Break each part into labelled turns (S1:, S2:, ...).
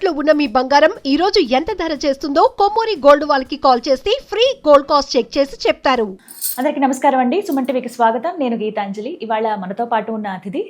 S1: తాకట్టులో ఉన్న మీ బంగారం ఈ రోజు ఎంత ధర చేస్తుందో కొమ్మూరి గోల్డ్ వాళ్ళకి కాల్ చేస్తే ఫ్రీ గోల్డ్ కాస్ట్ చెక్ చేసి చెప్తారు.
S2: అందరికీ నమస్కారం అండి. సుమన్ టీవీకి స్వాగతం. నేను గీతాంజలి. ఇవాళ మనతో పాటు ఉన్న అతిథి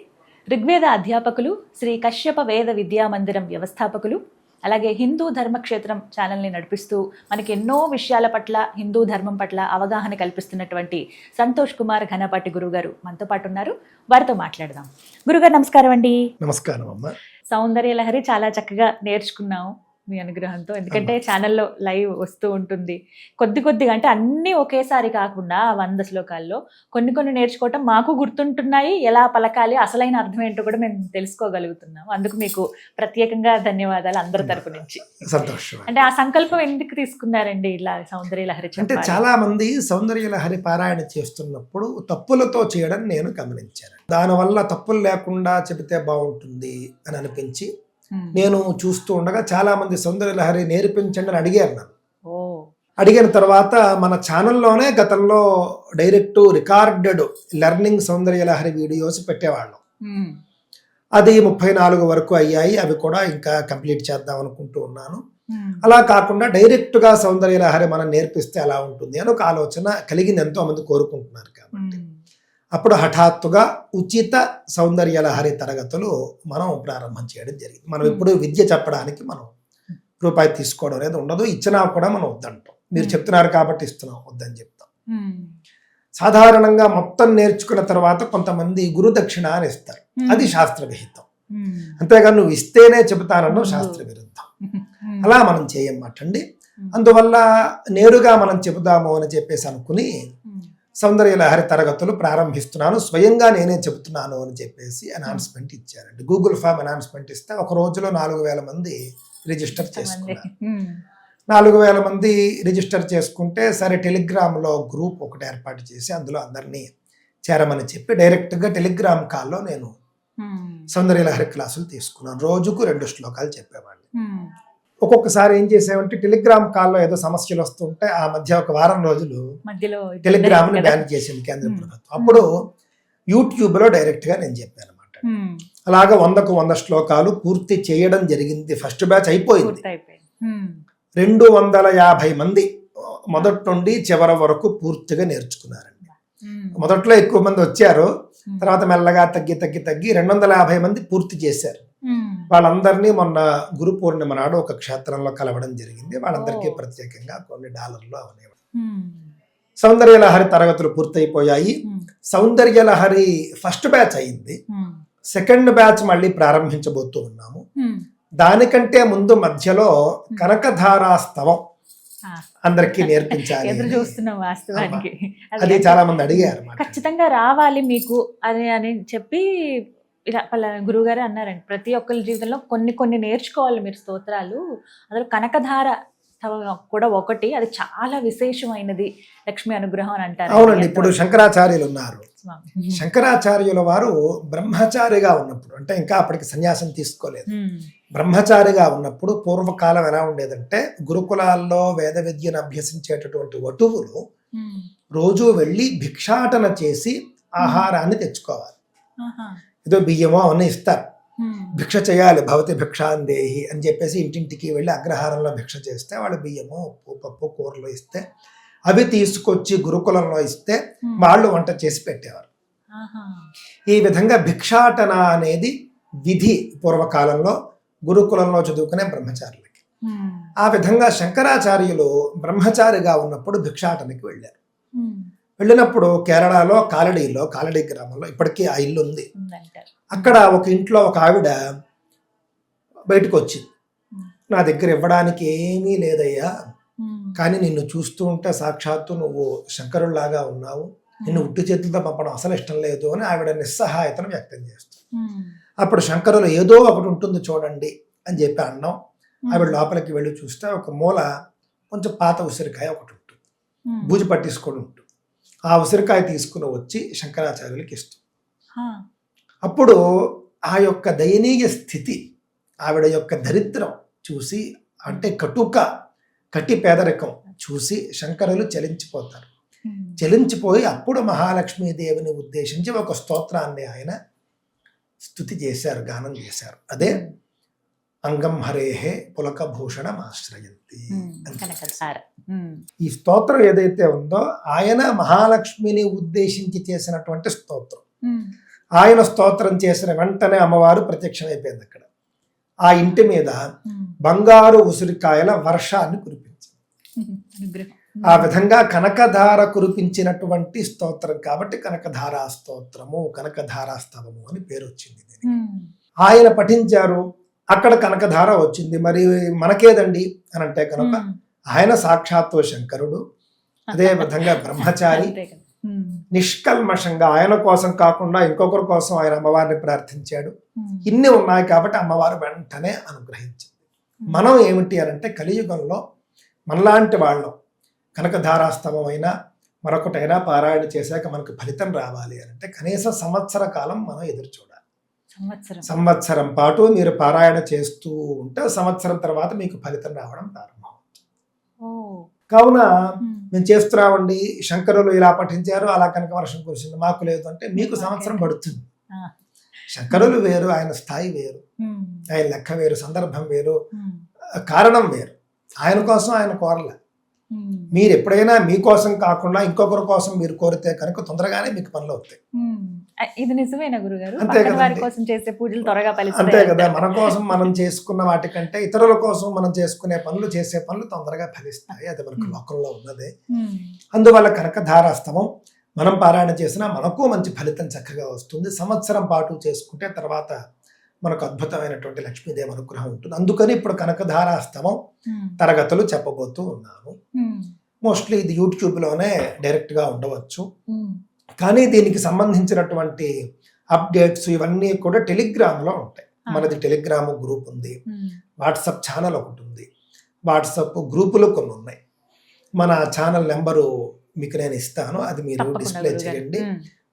S2: ఋగ్వేద అధ్యాపకులు, శ్రీ కశ్యప వేద విద్యా మందిరం వ్యవస్థాపకులు, అలాగే హిందూ ధర్మక్షేత్రం ఛానల్ని నడిపిస్తూ మనకి ఎన్నో విషయాల పట్ల, హిందూ ధర్మం పట్ల అవగాహన కల్పిస్తున్నటువంటి సంతోష్ కుమార్ ఘనపాటి గురువు గారు మనతో పాటు ఉన్నారు. వారితో మాట్లాడదాం. గురుగారు నమస్కారం అండి.
S3: నమస్కారం అమ్మ.
S2: సౌందర్య లహరి చాలా చక్కగా నేర్చుకున్నాము మీ అనుగ్రహంతో. ఎందుకంటే ఛానల్లో లైవ్ వస్తూ ఉంటుంది. కొద్దిగా అంటే అన్నీ ఒకేసారి కాకుండా 100 శ్లోకాల్లో కొన్ని నేర్చుకోవటం మాకు గుర్తుంటున్నాయి. ఎలా పలకాలి, అసలైన అర్థం ఏంటో కూడా మేము తెలుసుకోగలుగుతున్నాము. అందుకు మీకు ప్రత్యేకంగా ధన్యవాదాలు అందరి తరపు నుంచి.
S3: సంతోషం.
S2: అంటే ఆ సంకల్పం ఎందుకు తీసుకున్నారండి ఇలా సౌందర్య లహరి?
S3: అంటే చాలా మంది సౌందర్య లహరి పారాయణ చేస్తున్నప్పుడు తప్పులతో చేయడం నేను గమనించాను. దానివల్ల తప్పులు లేకుండా చెబితే బాగుంటుంది అని అనిపించి నేను చూస్తూ ఉండగా చాలా మంది సౌందర్య లహరి నేర్పించండి అని అడిగారు నన్ను. అడిగిన తర్వాత మన ఛానల్లోనే గతంలో డైరెక్ట్ రికార్డెడ్ లెర్నింగ్ సౌందర్య లహరి వీడియోస్ పెట్టేవాళ్ళం. అది 34 వరకు అయ్యాయి. అవి కూడా ఇంకా కంప్లీట్ చేద్దాం అనుకుంటూ ఉన్నాను. అలా కాకుండా డైరెక్ట్ గా సౌందర్య లహరి మనం నేర్పిస్తే ఎలా ఉంటుంది అని ఒక ఆలోచన కలిగింది. ఎంతో మంది కోరుకుంటున్నారు కాబట్టి అప్పుడు హఠాత్తుగా ఉచిత సౌందర్య లహరి తరగతులు మనం ప్రారంభం చేయడం జరిగింది. మనం ఇప్పుడు విద్య చెప్పడానికి మనం రూపాయి తీసుకోవడం అనేది ఉండదు. ఇచ్చినా కూడా మనం వద్దంటాం. మీరు చెప్తున్నారు కాబట్టి ఇస్తున్నాం, వద్దని చెప్తాం. సాధారణంగా మొత్తం నేర్చుకున్న తర్వాత కొంతమంది గురుదక్షిణ అని ఇస్తారు. అది శాస్త్ర విహితం. అంతేగాని నువ్వు ఇస్తేనే చెబుతానన్నావు శాస్త్ర విరుద్ధం. అలా మనం చేయమాటండి. అందువల్ల నేరుగా మనం చెబుదాము అని చెప్పేసి అనుకుని సౌందర్య లహరి తరగతులు ప్రారంభిస్తున్నాను, స్వయంగా నేనే చెబుతున్నాను అని చెప్పేసి అనౌన్స్మెంట్ ఇచ్చారండి. గూగుల్ ఫామ్ అనౌన్స్మెంట్ ఇస్తే ఒక రోజులో 4000 మంది రిజిస్టర్ చేసుకున్నారు. 4000 మంది రిజిస్టర్ చేసుకుంటే సరే టెలిగ్రామ్లో గ్రూప్ ఒకటి ఏర్పాటు చేసి అందులో అందరినీ చేరమని చెప్పి డైరెక్ట్గా టెలిగ్రామ్ కాల్లో నేను సౌందర్య లహరి క్లాసులు తీసుకున్నాను. రోజుకు 2 శ్లోకాలు చెప్పేవాడిని. ఒక్కొక్కసారి ఏం చేసేవంటే టెలిగ్రామ్ కాల్లో ఏదో సమస్యలు వస్తుంటే ఆ మధ్య ఒక వారం రోజులు టెలిగ్రామ్ ని బ్యాన్ చేసింది కేంద్ర ప్రభుత్వం. అప్పుడు యూట్యూబ్ లో డైరెక్ట్ గా నేను చెప్పాను అనమాట. అలాగా 100కు 100 శ్లోకాలు పూర్తి చేయడం జరిగింది. ఫస్ట్ బ్యాచ్ అయిపోయింది. 250 మంది మొదటి నుండి చివరి వరకు పూర్తిగా నేర్చుకున్నారండి. మొదట్లో ఎక్కువ మంది వచ్చారు, తర్వాత మెల్లగా తగ్గి 250 మంది పూర్తి చేశారు. వాళ్ళందరినీ మొన్న గురు పూర్ణిమ నాడు ఒక క్షేత్రంలో కలవడం జరిగింది. వాళ్ళందరికీ ప్రత్యేకంగా కొన్ని $. అవనేవి. సౌందర్య లహరి తరగతులు పూర్తయిపోయాయి. సౌందర్య లహరి ఫస్ట్ బ్యాచ్ అయింది. సెకండ్ బ్యాచ్ మళ్ళీ ప్రారంభించబోతూ ఉన్నాము. దానికంటే ముందు మధ్యలో కనకధారాస్తవం అందరికీ నేర్పించాలి. అది చాలా మంది అడిగారు.
S2: ఖచ్చితంగా రావాలి మీకు అని చెప్పి ఇలా గురువు గారు అన్నారండి. ప్రతి ఒక్కరి జీవితంలో కొన్ని నేర్చుకోవాలి మీరు స్తోత్రాలు. అందులో కనకధార కూడా ఒకటి. అది చాలా విశేషమైనది, లక్ష్మీ అనుగ్రహం అని అంటారు.
S3: అవునండి. ఇప్పుడు శంకరాచార్యులు ఉన్నారు. శంకరాచార్యుల వారు బ్రహ్మచారిగా ఉన్నప్పుడు, అంటే ఇంకా అప్పటికి సన్యాసం తీసుకోలేదు, బ్రహ్మచారిగా ఉన్నప్పుడు పూర్వకాలం ఎలా ఉండేదంటే గురుకులాల్లో వేద విద్యను అభ్యసించేటటువంటి వటువులు రోజు వెళ్ళి భిక్షాటన చేసి ఆహారాన్ని తెచ్చుకోవాలి. ఏదో బియ్యమో అవన్నీ ఇస్తారు, భిక్ష చేయాలి. భవతి భిక్షాందేహి అని చెప్పేసి ఇంటింటికి వెళ్ళి అగ్రహారంలో భిక్ష చేస్తే వాళ్ళు బియ్యము, ఉప్పు, పప్పు, కూరలు ఇస్తే అవి తీసుకొచ్చి గురుకులంలో ఇస్తే వాళ్ళు వంట చేసి పెట్టేవారు. ఈ విధంగా భిక్షాటన అనేది విధి పూర్వకాలంలో గురుకులంలో చదువుకునే బ్రహ్మచారులకి. ఆ విధంగా శంకరాచార్యులు బ్రహ్మచారిగా ఉన్నప్పుడు భిక్షాటనకి వెళ్ళారు. వెళ్ళినప్పుడు కేరళలో కాలడి గ్రామంలో ఇప్పటికీ ఆ ఇల్లు ఉంది. అక్కడ ఒక ఇంట్లో ఒక ఆవిడ బయటకు వచ్చింది. నా దగ్గర ఇవ్వడానికి ఏమీ లేదయ్యా, కానీ నిన్ను చూస్తూ ఉంటే సాక్షాత్తు నువ్వు శంకరుల్లాగా ఉన్నావు, నిన్ను ఉట్టి చేతులతో పంపడం అసలు ఇష్టం లేదు అని ఆవిడ నిస్సహాయతను వ్యక్తం చేస్తుంది. అప్పుడు శంకరులు ఏదో ఒకటి ఉంటుంది చూడండి అని చెప్పి అన్నాం. ఆవిడ లోపలికి వెళ్ళి చూస్తే ఒక మూల కొంచెం పాత ఉసిరికాయ ఒకటి ఉంటుంది, బూజు పట్టించుకొని ఉంటుంది. ఆ ఉసిరికాయ తీసుకుని వచ్చి శంకరాచార్యులకి ఇస్తుంది. అప్పుడు ఆ యొక్క దయనీయ స్థితి, ఆవిడ యొక్క దరిద్రం చూసి, అంటే కటి పేదరికం చూసి శంకరులు చలించిపోతారు. చలించిపోయి అప్పుడు మహాలక్ష్మీదేవిని ఉద్దేశించి ఒక స్తోత్రాన్ని ఆయన స్తుతి చేశారు, గానం చేశారు. అదే అంగం హరేహే పులకభూషణం ఆశ్రయంతి.
S2: కనకధార.
S3: ఈ స్తోత్రం ఏదైతే ఉందో ఆయన మహాలక్ష్మిని ఉద్దేశించి చేసినటువంటి స్తోత్రం. ఆయన స్తోత్రం చేసిన వెంటనే అమ్మవారు ప్రత్యక్షమైపోయింది అక్కడ. ఆ ఇంటి మీద బంగారు ఉసిరికాయల వర్షాన్ని కురిపించింది. ఆ విధంగా కనకధార కురిపించినటువంటి స్తోత్రం కాబట్టి కనకధారా స్తోత్రము, కనకధారా స్తవము అని పేరు వచ్చింది. ఆయన పఠించారు, అక్కడ కనకధార వచ్చింది. మరి మనకేదండి అని అంటే కనుక ఆయన సాక్షాత్తు శంకరుడు, అదే విధంగా బ్రహ్మచారి, నిష్కల్మషంగా ఆయన కోసం కాకుండా ఇంకొకరి కోసం ఆయన అమ్మవారిని ప్రార్థించాడు. ఇన్ని ఉన్నాయి కాబట్టి అమ్మవారు వెంటనే అనుగ్రహించింది. మనం ఏమిటి అని అంటే కలియుగంలో మనలాంటి వాళ్ళం కనకధారాస్తవం అయినా మరొకటైనా పారాయణ చేశాక మనకు ఫలితం రావాలి అని అంటే కనీసం సంవత్సర కాలం మనం ఎదురు చూడాలి. సంవత్సరం పాటు మీరు పారాయణ చేస్తూ ఉంటే సంవత్సరం తర్వాత మీకు ఫలితం రావడం ప్రారంభమవుతుంది. కావున మేము చేస్తున్నామండి, శంకరులు ఇలా పఠించారు, అలా కనుక వర్షం కురిసింది, మాకు లేదు అంటే మీకు సంవత్సరం పడుతుంది. శంకరులు వేరు, ఆయన స్థాయి వేరు, ఆయన లెక్క వేరు, సందర్భం వేరు, కారణం వేరు. ఆయన కోసం ఆయన కోరలే. మీరు ఎప్పుడైనా మీకోసం కాకుండా ఇంకొకరి కోసం మీరు కోరితే కనుక తొందరగానే మీకు పనులు అవుతాయి.
S2: ఇది నిజమేనా గురుగారు?
S3: అంతే కదా,
S2: వారి కోసం చేసే పూజలు త్వరగా ఫలిస్తాయి.
S3: అంతే కదా, మన కోసం మనం చేసుకున్న వాటికంటే ఇతరుల కోసం మనం చేసుకునే పనులు, చేసే పనులు తొందరగా ఫలిస్తాయి. అది మనకు లోకంలో ఉన్నదే. అందువల్ల కనకధారాస్తవం మనం పారాయణ చేసినా మనకు మంచి ఫలితం చక్కగా వస్తుంది. సంవత్సరం పాటు చేసుకుంటే తర్వాత మనకు అద్భుతమైనటువంటి లక్ష్మీదేవి అనుగ్రహం ఉంటుంది. అందుకని ఇప్పుడు కనకధారాస్తవం తరగతులు చెప్పబోతూ ఉన్నాను. మోస్ట్లీ ఇది యూట్యూబ్లోనే డైరెక్ట్గా ఉండవచ్చు, కానీ దీనికి సంబంధించినటువంటి అప్డేట్స్ ఇవన్నీ కూడా టెలిగ్రామ్లో ఉంటాయి. మనది టెలిగ్రామ్ గ్రూప్ ఉంది, వాట్సాప్ ఛానల్ ఒకటి ఉంది, వాట్సాప్ గ్రూపులు కొన్ని ఉన్నాయి. మన ఛానల్ నెంబరు మీకు నేను ఇస్తాను, అది మీరు డిస్ప్లే చేయండి.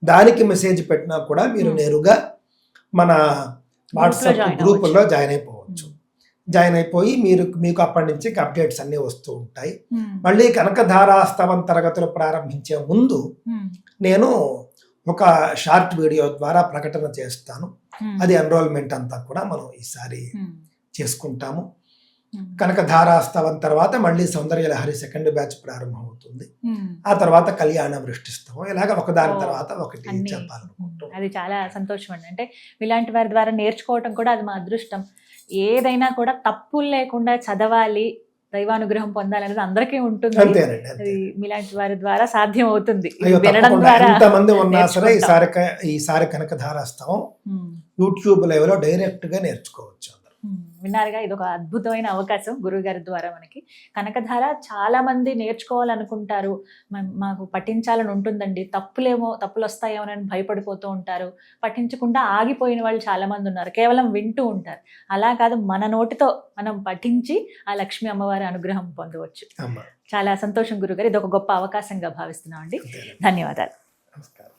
S3: దానికి మెసేజ్ పెట్టినా కూడా మీరు నేరుగా మన వాట్సాప్ గ్రూపుల్లో జాయిన్ అయిపోవచ్చు. జాయిన్ అయిపోయి మీకు అప్పటి నుంచి అప్డేట్స్ అన్నీ వస్తూ ఉంటాయి. మళ్ళీ కనకధారాస్తవం తరగతులు ప్రారంభించే ముందు నేను ఒక షార్ట్ వీడియో ద్వారా ప్రకటన చేస్తాను. అది ఎన్రోల్మెంట్ అంతా కూడా మనం ఈసారి చేసుకుంటాము. కనకధారాస్తవం తర్వాత మళ్ళీ సౌందర్యలహరి సెకండ్ బ్యాచ్ ప్రారంభం అవుతుంది. ఆ తర్వాత కళ్యాణ వృష్టిస్తవం, ఇలాగ ఒకదాని తర్వాత ఒకటి చెప్పాలనుకుంటాం.
S2: అది చాలా సంతోషం అండి. అంటే ఇలాంటి వారి ద్వారా నేర్చుకోవటం కూడా అది మా అదృష్టం. ఏదైనా కూడా తప్పులు లేకుండా చదవాలి, దైవానుగ్రహం పొందాలనేది అందరికీ ఉంటుంది.
S3: అంతేనండి,
S2: మీలాంటి వారి ద్వారా సాధ్యం అవుతుంది.
S3: ఎంతమంది ఉన్నా సరే ఈసారి కనకధారాస్తవం యూట్యూబ్ లైవ్ లో డైరెక్ట్ గా నేర్చుకోవచ్చు.
S2: విన్నారుగా, ఇది ఒక అద్భుతమైన అవకాశం గురువు గారి ద్వారా మనకి. కనకధార చాలా మంది నేర్చుకోవాలనుకుంటారు, మాకు పఠించాలని ఉంటుందండి, తప్పులు వస్తాయేమో అని భయపడిపోతూ ఉంటారు. పఠించకుండా ఆగిపోయిన వాళ్ళు చాలా మంది ఉన్నారు, కేవలం వింటూ ఉంటారు. అలా కాదు, మన నోటితో మనం పఠించి ఆ లక్ష్మీ అమ్మవారి అనుగ్రహం పొందవచ్చు. చాలా సంతోషం గురుగారు, ఇది ఒక గొప్ప అవకాశంగా భావిస్తున్నాం అండి. ధన్యవాదాలు.
S3: నమస్కారం.